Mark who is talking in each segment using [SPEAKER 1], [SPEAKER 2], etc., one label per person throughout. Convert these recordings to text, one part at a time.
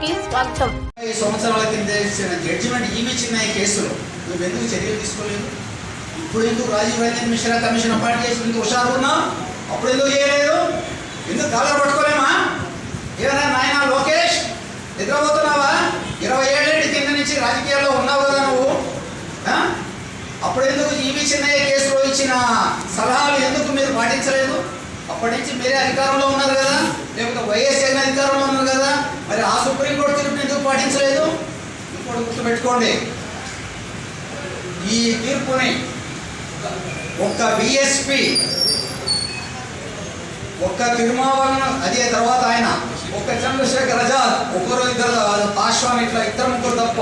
[SPEAKER 1] కి స్వాగతం.
[SPEAKER 2] 5 సంవత్సరాల కింద జడ్జిమెంట్ ఇచ్చిన ఈ కేసులో నువ్వు ఎందుకు చర్యలు తీసుకోలేదు? ఇప్పుడు ఎందుకు రాజీవ్ రంజన్ మిశ్రా కమిషన్ అపాయింట్ చేసి ఎందుకు హుషారు ఉన్నావు? అప్పుడు ఎందుకు చేయలేదు? ఎందుకు కాలర్ పట్టుకోలేమా? ఏమైనా నాయన లోకేష్ నిద్రపోతున్నావా? 20 ఏళ్ళ కింద నుంచి రాజకీయాల్లో ఉన్నావు కదా నువ్వు. అప్పుడు ఎందుకు చిన్నయ్య కేసులో ఇచ్చిన సలహాలు ఎందుకు మీరు పాటించలేదు? అప్పటి నుంచి మీరే అధికారంలో ఉన్నారు కదా, లేకపోతే వైఎస్ జగన్ అధికారంలో ఉన్నారు కదా, మరి ఆ సుప్రీంకోర్టు తీర్పుని ఎందుకు పాటించలేదు? ఇప్పుడు గుర్తుపెట్టుకోండి, ఈ తీర్పుని ఒక్క బిఎస్పి, ఒక్క తిరుమావళవన్, అదే తర్వాత ఆయన ఒక్క చంద్రశేఖర్ ఆజాద్, ఒకరు ఇద్దరు పాశ్వాన్, ఇట్లా ఇద్దరు ముగ్గురు తప్ప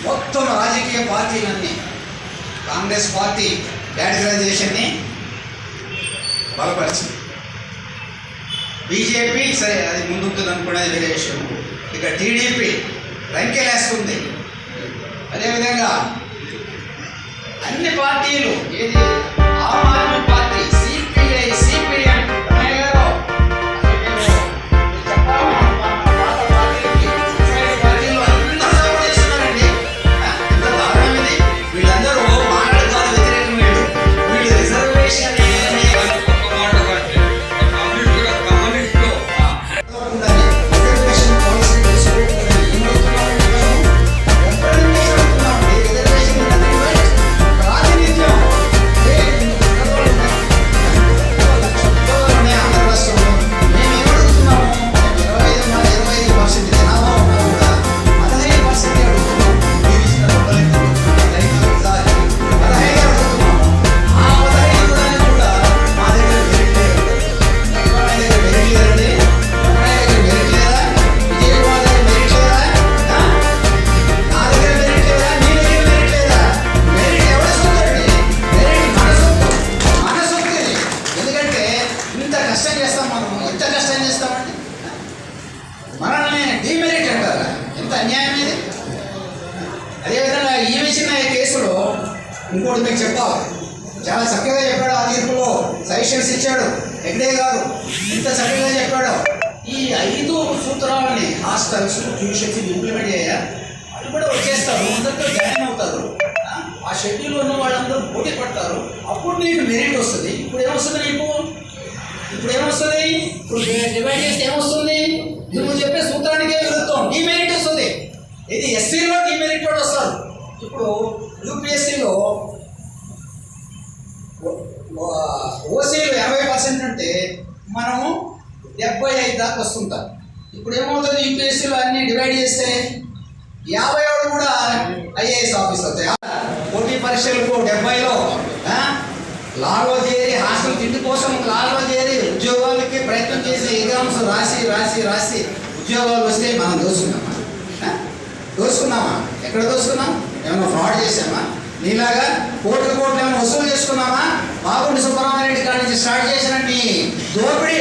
[SPEAKER 2] మొత్తం రాజకీయ పార్టీలన్నీ కాంగ్రెస్ పార్టీ క్యాటగరైజేషన్ని బలపరిచింది. బీజేపీ సరే అది ముందుంటుంది అనుకునేది వేరే విషయం. ఇక టీడీపీ రంకెలేస్తుంది. అదేవిధంగా అన్ని పార్టీలు, ఏది Aam Aadmi party, CPI, CPM, మనల్ని డిమెరిట్ అంటారా? ఎంత అన్యాయం ఇది. అదేవిధంగా చిన్నయ్య కేసులో ఇంకోటి మీకు చెప్తావు, చాలా చక్కగా చెప్పాడు. ఆ తీర్పులో సజెషన్స్ ఇచ్చాడు ఎక్కడే గారు, ఎంత చక్కగా చెప్పాడు. ఈ 5 సూత్రాలని హాస్టల్స్, ట్యూషన్స్ ఇంప్లిమెంట్ చేయాలి. వాళ్ళు కూడా వచ్చేస్తారు, అందరితో జాయిన్ అవుతారు. ఆ షెడ్యూల్ ఉన్న వాళ్ళందరూ పోటీ పడతారు. అప్పుడు నీకు మెరిట్ వస్తుంది. ఇప్పుడు ఏమొస్తుంది నీకు? ఇప్పుడు డివైడ్ చేస్తే ఏమొస్తుంది? నువ్వు చెప్పే సూత్రానికే విరుద్ధం, డిమెరిట్ వస్తుంది. ఇది ఎస్సీలో డిమెరిట్ కూడా వస్తారు. ఇప్పుడు యూపీఎస్సీలో ఓసీలు 80% అంటే మనము 75 దాకా వస్తుంటాం. ఇప్పుడు ఏమవుతుంది? యూపీఎస్సీలో అన్ని డివైడ్ చేస్తే 50 కూడా ఐఏఎస్ ఆఫీస్ అవుతాయి. పోటీ పరీక్షలకు 70లో లాలో చేరి, హాస్టల్ తిండి కోసం లాలో చేరి ఉద్యోగాలకి ప్రయత్నం చేసి ఎగ్జామ్స్ రాసి ఉద్యోగాలు వస్తే మనం దోసుకున్నామా? ఎక్కడ దోసుకున్నాం? ఏమైనా ఫ్రాడ్ చేసామా? నీలాగా కోట్లు ఏమైనా వసూలు చేసుకున్నామా? బాగుండి సుబ్రహ్మణ్యరెడ్డి కాడి నుంచి స్టార్ట్ చేసిన నీ దోపిడీ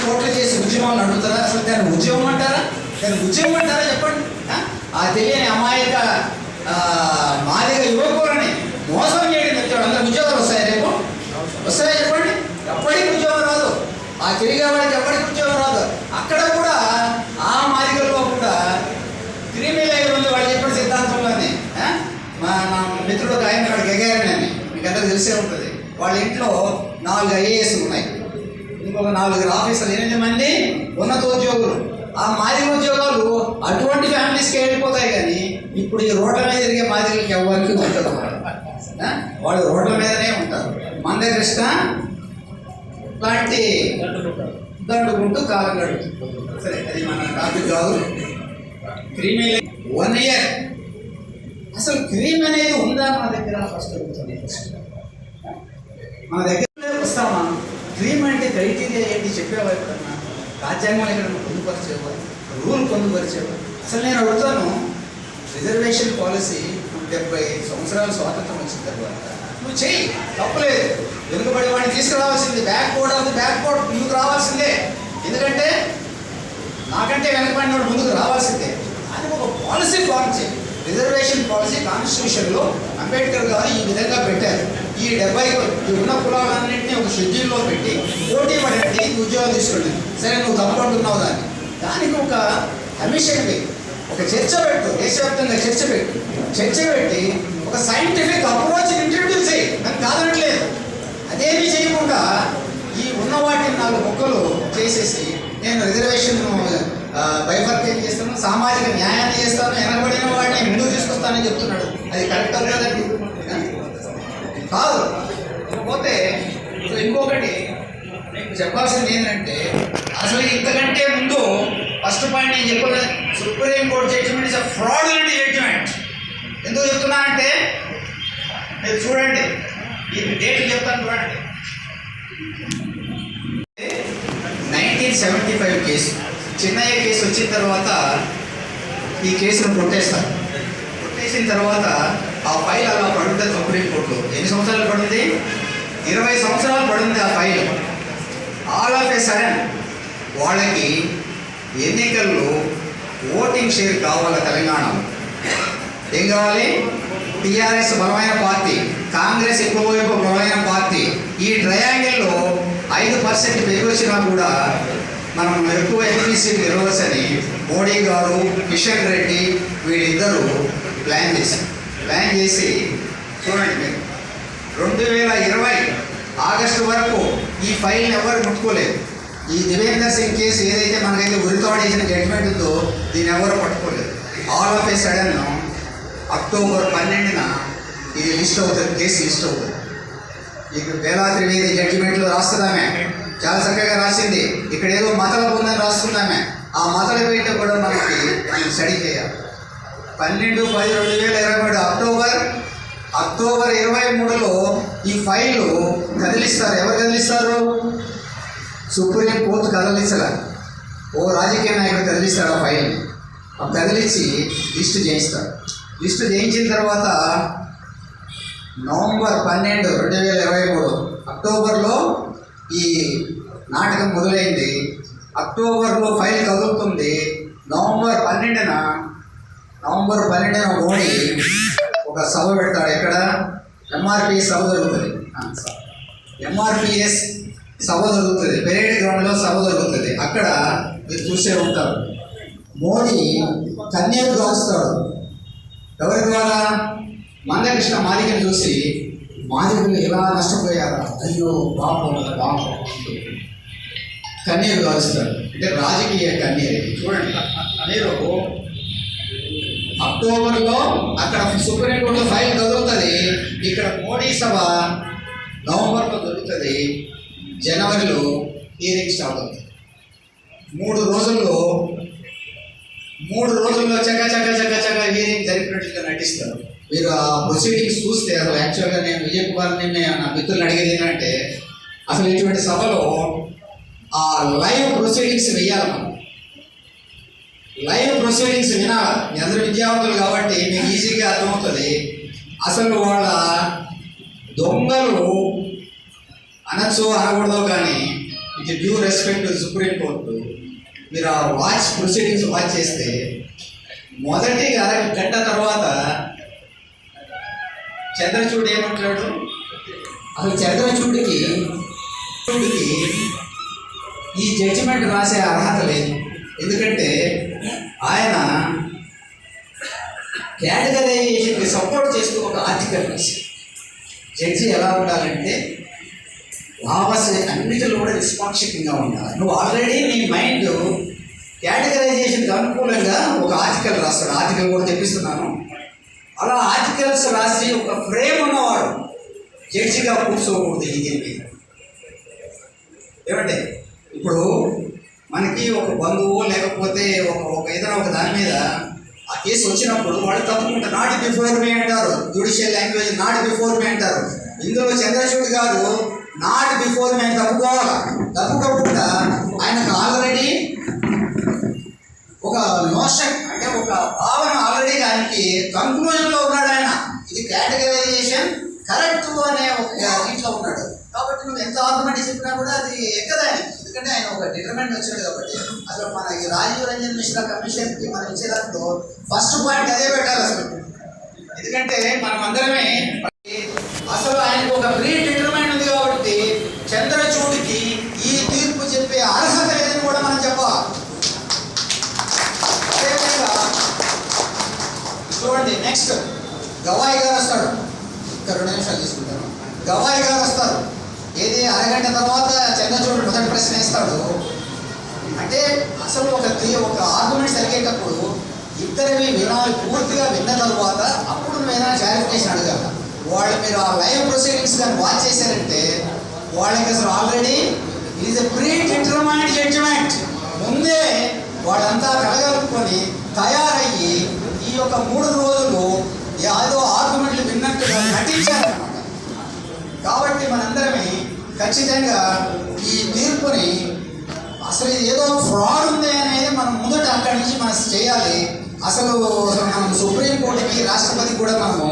[SPEAKER 2] కోట్లు చేసి ఉద్యమాలు అడుగుతారా? అసలు దాన్ని ఉద్యమం అంటారా? చెప్పండి. ఆ తెలియని అమాయక మాదిగ యువకులని మోసం చేయడం వచ్చాడు. అందరికి ఉద్యోగాలు వస్తాయి, రేపు వస్తాయా చెప్పండి? ఎప్పటికి ఉద్యోగం రాదు. ఆ తిరిగే వాడికి ఎప్పటికి ఉద్యోగం రాదు. అక్కడ కూడా ఆ మాదిగల్లో కూడా క్రిమినల్ ఉంది. వాళ్ళు చెప్పిన సిద్ధాంతంలోనే మా మిత్రుడు ఒక ఆయన అక్కడికి ఎగారని మీకు అందరికి తెలిసే ఉంటుంది. వాళ్ళ ఇంట్లో 4 ఐఏఎస్ ఉన్నాయి, ఇంకొక 4 ఆఫీసర్లు, 8 మంది ఉన్నతోద్యోగులు. ఆ మాదిగ ఉద్యోగాలు అటువంటి ఫ్యామిలీస్కి వెళ్ళిపోతాయి. కానీ ఇప్పుడు ఈ రోడ్ల మీద తిరిగే మాదిగలకి ఎవరికి ఉండదు. వాళ్ళు రోడ్ల మీదనే ఉంటారు. మంద కృష్ణ లాంటి దండుకుంటూ కాలం గడుపుతుంది. సరే, అది మన టాపిక్ కాదు. క్రీమ్ 1 ఇయర్ అసలు క్రీమ్ అనేది ఉందా మన దగ్గర? ఫస్ట్ మన దగ్గర వస్తామా? క్రీమ్ అంటే క్రైటీరియా ఏంటి చెప్పేవా? ఎప్పుడన్నా రాజ్యాంగం ఎక్కడ పొందుపరిచేవా? రూల్ పొందుపరిచేవా? అసలు నేను అడుగుతాను, రిజర్వేషన్ పాలసీ 75 సంవత్సరాల స్వాతంత్రం వచ్చిన తర్వాత నువ్వు చెయ్యి, తప్పలేదు. వెనుకబడి వాడిని తీసుకురావాల్సిందే. బ్యాక్వర్డ్ ముందుకు రావాల్సిందే. ఎందుకంటే నాకంటే వెనకబడిన వాడు ముందుకు రావాల్సిందే. అది ఒక పాలసీ ఫార్మ్ చేయి. రిజర్వేషన్ పాలసీ కాన్స్టిట్యూషన్లో అంబేద్కర్ గారు ఈ విధంగా పెట్టారు. ఈ ఈ 70 ఈ ఉన్న కులాలన్నింటినీ ఒక షెడ్యూల్లో పెట్టి పోటీ పడండి ఉద్యోగాలు తీసుకోండి. సరే నువ్వు తప్పకుంటున్నావు దానికి ఒక కమిషన్ పెట్టి ఒక చర్చ పెట్టు, దేశవ్యాప్తంగా చర్చ పెట్టి ఒక సైంటిఫిక్ అప్రోచ్ ఇంట్రడ్యూస్ చేయి. నాకు కాదనట్లేదు. అదేమీ చేయకుండా ఈ ఉన్న వాటిని 4 ముక్కలు చేసేసి నేను రిజర్వేషన్ బైఫర్కేట్ చేస్తాను, సామాజిక న్యాయాన్ని చేస్తాను, వెనకబడిన వాడిని ముందుకు తీసుకొస్తానని చెప్తున్నాడు. అది కరెక్ట్ అవుతుందండి? కాదు. పోతే ఇంకొకటి మీకు చెప్పాల్సింది ఏంటంటే అసలు ఇంతకంటే ముందు ఫస్ట్ పాయింట్ నేను చెప్పిన supreme court judgement is a fraudulent judgement. ఎందుకు చెప్తున్నానంటే మీరు చూడండి, ఈ డేట్ చెప్తాను చూడండి. 1975 కేసు, చిన్నయ్య కేసు వచ్చిన తర్వాత ఈ కేసును కొట్టేసిన తర్వాత ఆ ఫైల్ అలా పడుతుంది సుప్రీంకోర్టులో. ఎన్ని సంవత్సరాలు పడింది? 20 సంవత్సరాలు పడింది ఆ file. All of a sudden వాళ్ళకి ఎన్నికల్లో ఓటింగ్ షేర్ కావాలి. తెలంగాణలో ఏం కావాలి? టీఆర్ఎస్ బలమైన పార్టీ, కాంగ్రెస్ ఎక్కువ వైపు బలమైన పార్టీ. ఈ ట్రయాంగిల్లో 5% పెరిగి వచ్చినా కూడా మనం ఎక్కువ ఎంపీసీ గెలవచ్చని మోడీ గారు, కిషన్ రెడ్డి వీళ్ళిద్దరూ ప్లాన్ చేసి చూడండి మీరు 2020 ఆగస్టు వరకు ఈ ఫైల్ని ఎవరు ముట్టుకోలేదు. ఈ దేవేందర్ సింగ్ కేసు ఏదైతే మనకైతే ఉరితోడు చేసిన జడ్జిమెంట్ ఉందో దీన్ని ఎవరు పట్టుకోలేదు. All of a sudden October 12న ఇది లిస్ట్ అవుతుంది, కేసు లిస్ట్ అవుతుంది. ఇక బేలా త్రివేది జడ్జిమెంట్లో రాస్తుందామే, చాలా చక్కగా రాసింది. ఇక్కడ ఏదో మతల ఉందని రాస్తుందామే. ఆ మతల పేట కూడా మనకి స్టడీ చేయాలి. 12/10/2023 అక్టోబర్ 23లో ఈ ఫైలు కదిలిస్తారు. ఎవరు కదిలిస్తారు? Supreme court కదిలించాల. ఓ రాజకీయ నాయకుడు కదిలిస్తాడు ఆ ఫైల్ని. కదిలించి లిస్టు చేయిస్తాడు. లిస్టు చేయించిన తర్వాత నవంబర్ 12, 2023 అక్టోబర్లో ఈ నాటకం మొదలైంది. అక్టోబర్లో ఫైల్ కదులుతుంది. నవంబర్ 12న మోడీ ఒక సభ పెడతాడు. ఎక్కడ? ఎంఆర్పిఎస్ సభ జరుగుతుంది. ఎంఆర్పిఎస్ సభ జరుగుతుంది, పెరేడ్ గ్రౌండ్లో సభ జరుగుతుంది. అక్కడ మీరు చూసే ఉంటారు, మోడీ కన్యకు కాల్స్తాడు. ఎవరి ద్వారా? మందకృష్ణ మాదిగని చూసి మాదిగలు ఎలా నష్టపోయారా, అయ్యో పాపం కన్యకు కాలుస్తాడు. అంటే రాజకీయ కన్యకి. చూడండి మీరు అక్టోబర్లో అక్కడ సుప్రీంకోర్టులో ఫైల్ కదులుతుంది. ఇక్కడ మోడీ సభ నవంబర్లో జరుగుతుంది. జనవరిలో హీరింగ్ స్టార్ట్ అవుతుంది. 3 రోజుల్లో చక్క హీరింగ్ జరిపినట్లుగా నటిస్తారు. మీరు ఆ ప్రొసీడింగ్స్ చూస్తే అసలు యాక్చువల్గా నేను విజయ్ కుమార్ని నా మిత్రులను అడిగేది ఏంటంటే అసలు ఇటువంటి సభలో ఆ లైవ్ ప్రొసీడింగ్స్ వెయ్యాలి. మనం లైవ్ ప్రొసీడింగ్స్ వినాలి. మీ అందరూ విద్యావంతులు కాబట్టి మీకు ఈజీగా అర్థమవుతుంది. అసలు వాళ్ళ దొంగలు అనొచ్చో అనకూడదో కానీ ఇది due respect to supreme court. మీరు ఆ ప్రొసీడింగ్స్ వాచ్ చేస్తే మొదటిగా గంట తర్వాత చంద్రచూడ్ ఏమంటాడు? అసలు చంద్రచూడ్కి ఈ జడ్జిమెంట్ రాసే అర్హత లేదు. ఎందుకంటే ఆయన కేటగరైజేషన్కి సపోర్ట్ చేస్తూ ఒక ఆర్టికల్ రాశారు. జడ్జి ఎలా ఉండాలంటే అన్నిటిలో కూడా నిష్పాక్షికంగా ఉండాలి. నువ్వు ఆల్రెడీ నీ మైండ్ కేటగరైజేషన్కి అనుకూలంగా ఒక ఆర్టికల్ రాస్తాడు. ఆర్టికల్ కూడా తెప్పిస్తున్నాను. అలా ఆర్టికల్స్ రాసి ఒక ఫ్రేమ్ ఉన్నవాడు జడ్జిగా కూర్చోకూడదు. ఇది ఏమంటే ఇప్పుడు మనకి ఒక బంధువు లేకపోతే ఒక ఏదైనా ఒక దాని మీద ఆ కేసు వచ్చినప్పుడు వాడు తప్పుకుంటే నాట్ బిఫోర్ మీ అంటారు. Judicial language not before me అంటారు. ఇందులో చంద్రచూడ్ గారు నాట్ బిఫోర్ మీ తప్పుకోకుండా ఆయనకు ఆల్రెడీ ఒక నోషన్ అంటే ఒక భావన ఆల్రెడీ ఆయనకి కంక్లూజన్లో ఉన్నాడు. ఆయన ఇది కేటగరైజేషన్ కరెక్ట్ అనే ఒక దీంట్లో ఉన్నాడు. కాబట్టి నువ్వు ఎంత ఆర్గ్యుమెంట్ చెప్పినా కూడా అది ఎక్కదు ఆయన. ఎందుకంటే ఆయన ఒక డిటర్మెంట్ వచ్చాడు. కాబట్టి అసలు మన ఈ రాజీవ్ రంజన్ మిశ్రా కమిషన్కి మనం ఇచ్చే దాంట్లో ఫస్ట్ పాయింట్ అదే పెట్టాలి అసలు. ఎందుకంటే మనం అందరమే అసలు ఆయనకు ఒక ప్రీ డిటర్మైన్ ఉంది కాబట్టి చంద్రచూడికి ఈ తీర్పు చెప్పే అర్హత లేదని కూడా మనం చెప్పాలి. అదేవిధంగా చూడండి, నెక్స్ట్ గవాయి గారు వస్తాడు. ఇంకా 2 నిమిషాలు తీసుకుంటాను. గవాయి గారు వస్తారు. ఏది అరగంట తర్వాత చంద్రచూడు మొదటి ప్రశ్న వేస్తాడు. అంటే అసలు ఒక ఆర్గ్యుమెంట్ జరిగేటప్పుడు ఇద్దరివి వినాలి, పూర్తిగా విన్న తర్వాత అప్పుడు నువ్వు ఏదైనా క్లారిఫికేషన్ అడగాలి. వాళ్ళు మీరు ఆ లైవ్ ప్రొసీడింగ్స్ కానీ వాచ్ చేశారంటే వాళ్ళకి అసలు already it is a predetermined judgement. ముందే వాళ్ళంతా కలగలుపుకొని తయారయ్యి ఈ యొక్క 3 రోజులు ఏదో ఆర్గ్యుమెంట్లు విన్నట్టుగా నటించారన్నమాట. కాబట్టి మనందరమే ఖచ్చితంగా ఈ తీర్పుని అసలు ఏదో ఫ్రాడ్ ఉంది అనేది మనం మొదట అక్కడి నుంచి మనం చేయాలి. అసలు మనం సుప్రీంకోర్టుకి, రాష్ట్రపతికి కూడా మనము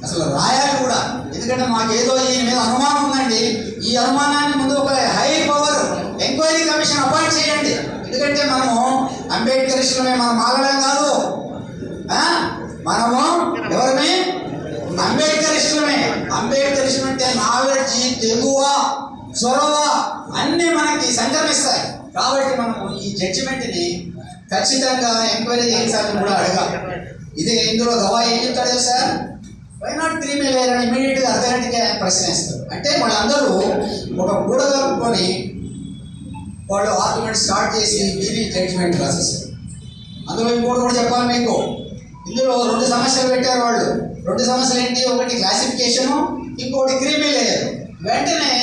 [SPEAKER 2] అసలు రాయాలి కూడా. ఎందుకంటే మాకేదో ఈయన మీద అనుమానం ఉందండి, ఈ అనుమానాన్ని ముందు ఒక high power enquiry commission appoint చేయండి. ఎందుకంటే మనము అంబేద్కరిస్టులమే, మనం ఆగలేం కాదు. మనము ఎవరిని? అంబేద్కరిస్టులమే. అంబేద్కరిస్టులు అంటే నాలెడ్జి, తెగువ, చొరవ అన్నీ మనకి సంక్రమిస్తాయి. కాబట్టి మనము ఈ జడ్జిమెంట్ని ఖచ్చితంగా ఎంక్వైరీ చేయించాలని కూడా అడగాలి. ఇదే ఇందులో గవాయి ఏం చెప్తాడు సార్? వై నాట్ 3 మిలియన్ అని ఇమీడియట్గా అర్ధగంటగా ప్రశ్నిస్తారు. అంటే వాళ్ళందరూ ఒక కూడగలుపుకొని వాళ్ళు ఆర్గ్యుమెంట్ స్టార్ట్ చేసి వీరి జడ్జిమెంట్ రాసేసారు. అందులో ఇంకోటి కూడా చెప్పాలి మీకు. ఇందులో 2 సమస్యలు పెట్టారు వాళ్ళు. 2 సమస్యలు ఏంటి? ఒకటి క్లాసిఫికేషను, ఇంకోటి క్రీమీ లేయర్. వెంటనే